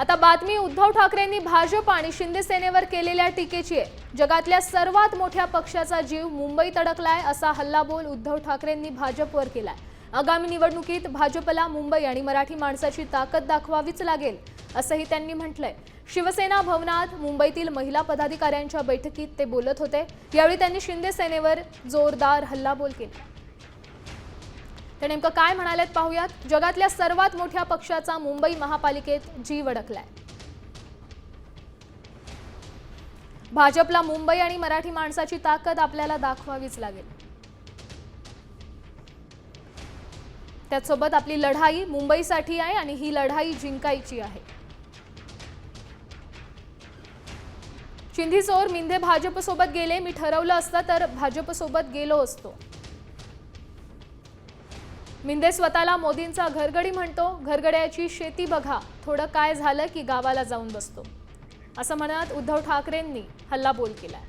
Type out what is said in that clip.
आता बातमी उद्धव ठाकरेंनी भाजप आणि शिंदे सेनेवर केलेल्या टीकेची आहे। जगातल्या सर्वात मोठ्या पक्षाचा जीव मुंबईत अडकलाय असा हल्लाबोल उद्धव ठाकरेंनी भाजपवर केलाय। आगामी निवडणुकीत भाजपला मुंबई आणि मराठी माणसाची ताकद दाखवावीच लागेल असंही त्यांनी म्हटलंय। शिवसेना भवनात मुंबईतील महिला पदाधिकाऱ्यांच्या बैठकीत ते बोलत होते। यावेळी त्यांनी शिंदे सेनेवर जोरदार हल्लाबोल केला। ते नेमकं काय म्हणालेत पाहूयात। जगातल्या सर्वात मोठ्या पक्षाचा मुंबई महापालिकेत जीव अडकलाय। भाजपला मुंबई आणि मराठी माणसाची ताकद आपल्याला दाखवावीच लागेल। त्यासोबत आपली लढाई मुंबईसाठी आहे आणि ही लढाई जिंकायची आहे। चिंधी चोर मिंधे भाजपसोबत गेले, मी ठरवलं असतं तर भाजपसोबत गेलो असतो। मिंधे स्वतःला मोदींचा घरगडी म्हणतो, घरगड्याची शेती बघा, थोडं काय झालं की गावाला जाऊन बसतो असं म्हणत उद्धव ठाकरेंनी हल्लाबोल केलाय।